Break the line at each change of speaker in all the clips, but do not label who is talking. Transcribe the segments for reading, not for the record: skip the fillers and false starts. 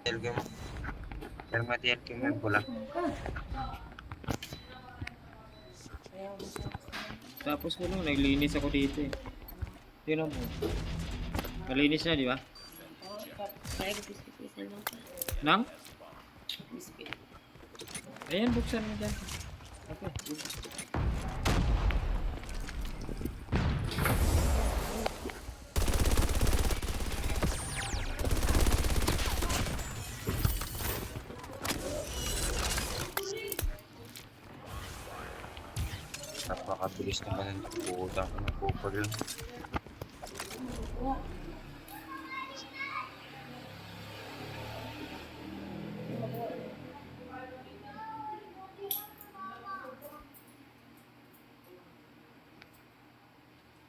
TLK mo. Terma TLK mo yung pula.
Tapos ano, naglinis ako dito eh. Tingnan mo. Malinis na, di ba?
Kaya biskit-biskit lang pa.
Nang?
Biskit.
Ayan, buksan mo dyan. Okay.
Napakabilis naman ang puta ko ng kupal lang.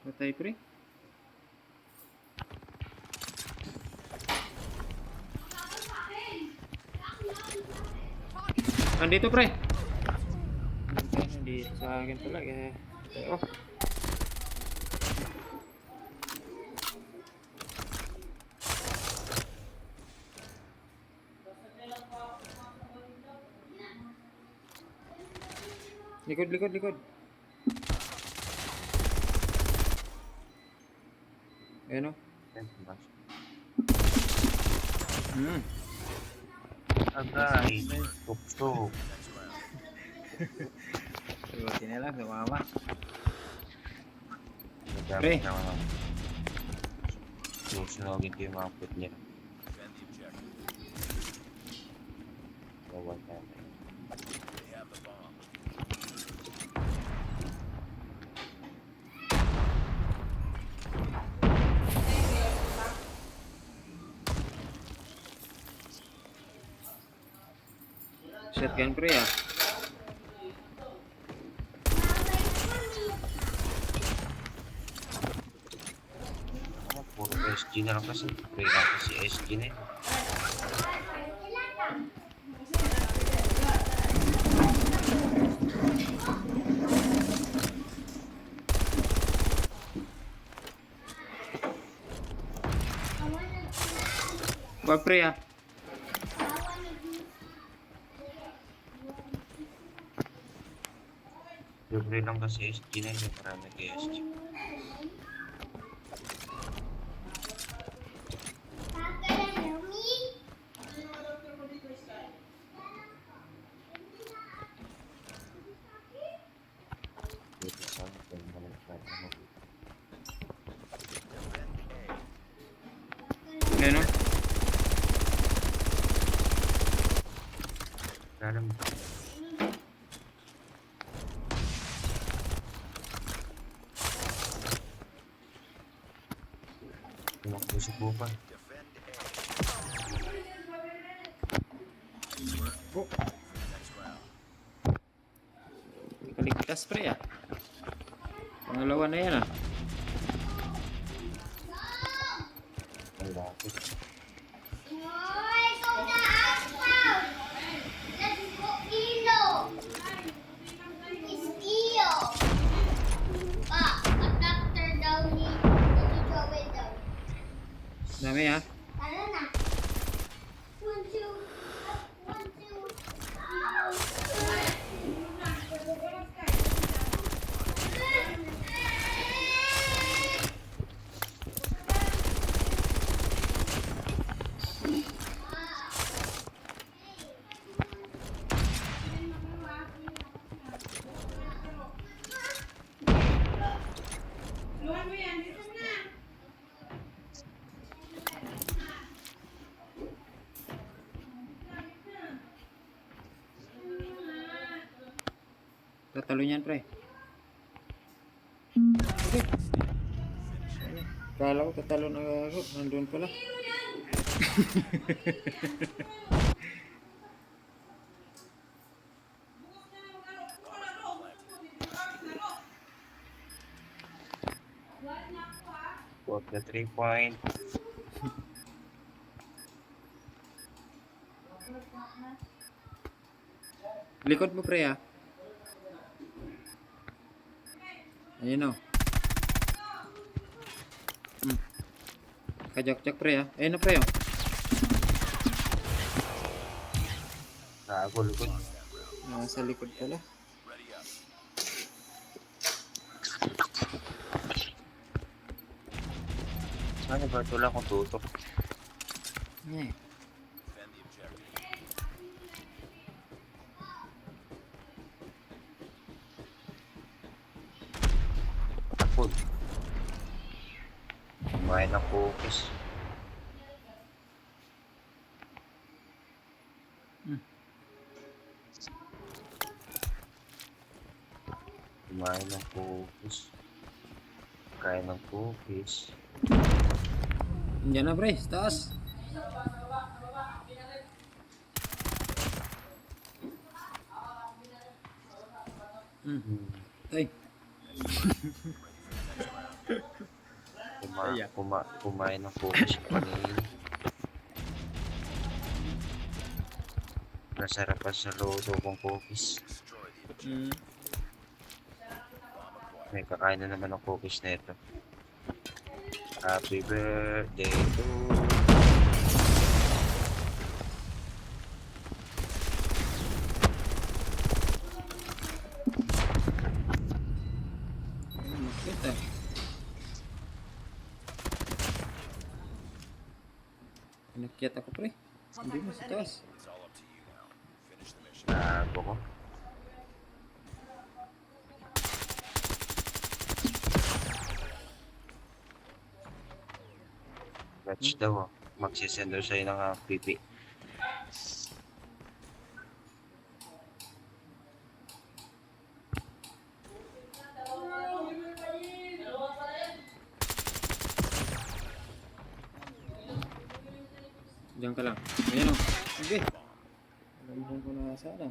Patay pre. Nandito pre. Nandito sa akin pala eh. Oh. Likod, likod, likod. Ayan o.
Agay, tukso.
Buti na lang, sumama.
Madami
Pre.
naman. Susunogin ko yung mga put niya. Bawal natin.
Shotgun pre ah.
Puro SG na lang kasi. Pre lang kasi SG na yun.
Wag pre ah.
Pre lang kasi SG na yun. Marami kay SG.
Ayan o.
Alam mo. Tumakbo si Bupan.
Oh. Kaligtas pre ah. Pangalawa na yan ah.
Ay, lapit.
Dami ah. Tatalo niyan pre. Okay. Kala ko tatalo na ako. Nandun pala.
Got the 3 point.
Likod mo pre ah. Ayun o. Kajak-jak pre ah. Ayun o pre oh.
Gago, likod.
Nasa likod pala.
Ano ba? Wala akong tutok.
Eh.
Takod. Kumain ng cookies. Kumain ng cookies. Kain ng cookies.
Diyan na pre, sa taas.
Hmm.
Ay. Ayan.
Kumain ng cookies kanina. Nasarapan sa lodo kong cookies. May kakain na naman ng cookies na ito. Happy birthday to
Kita. Pinakyat ako pre. Hindi mo sa taas.
Gago ko. Match daw oh. Magsisend daw sa'yo ng PP.
Diyan ka lang. Ayan o. Sige. Alam mo ko na sana.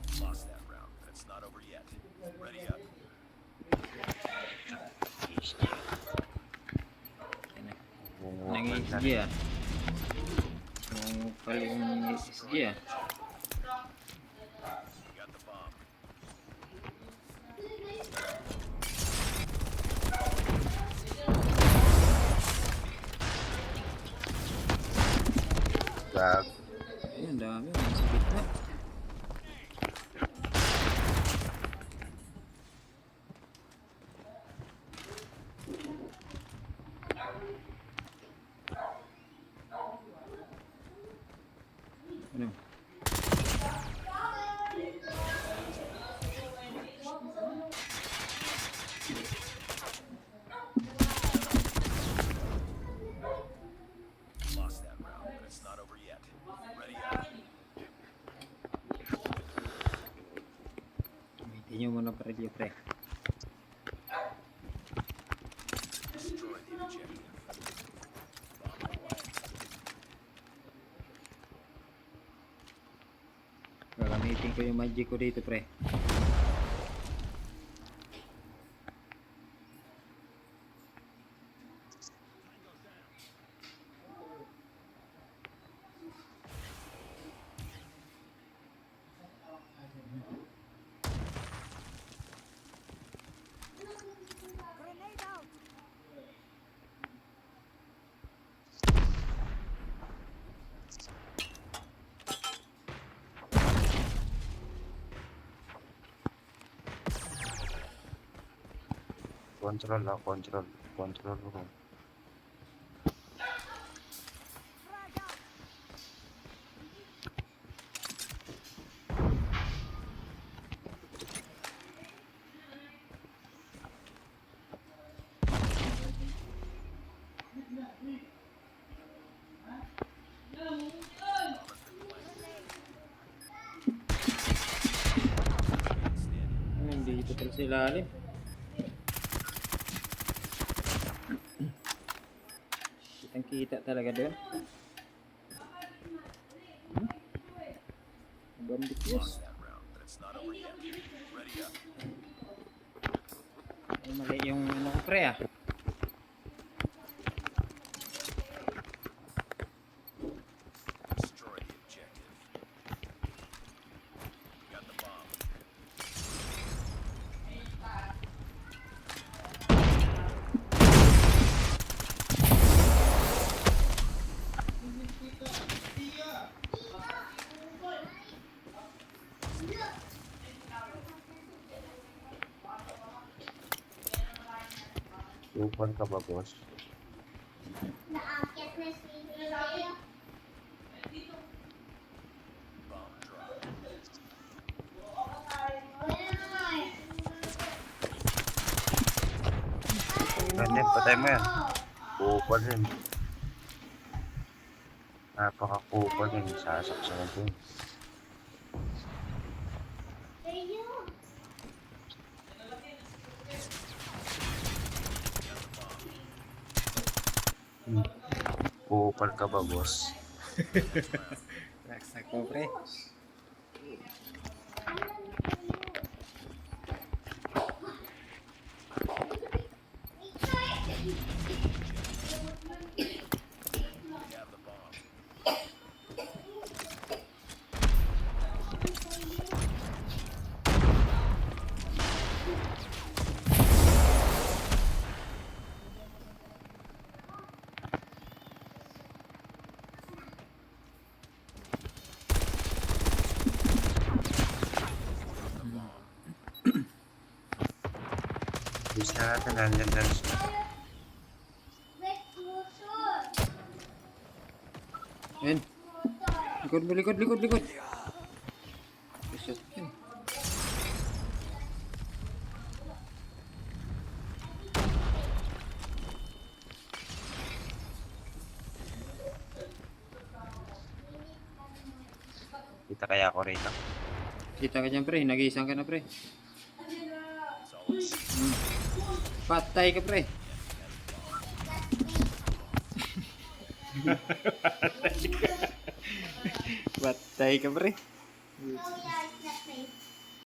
Nang-ESG ah. Nang paling ESG ah.
Gag.
Ayun, dami. Nasa gitna. Ano? Gamitin nyo muna pa rin pre. Gagamitin ko yung magic ko dito pre.
Control ah, control. Control room.
Dito pala sa ilalim. Kitang kita talaga doon. Bandit yes. Ay, mali yung ano ko pre ah.
Upon ka ba, boss? Ganyan, patay mo yan. Kupal rin. Napaka-kupal rin. Sasaksakan din. Kupal ka ba, boss?
Saksak ko, pre.
Bis na natin, nandyan na siya.
Ayun. Likod mo, likod, likod, likod. Shot yun.
Kita kaya ako rito.
Kita ka dyan, pre. Nag-iisang ka na, pre. Patay ka, pre. Patay ka, pre.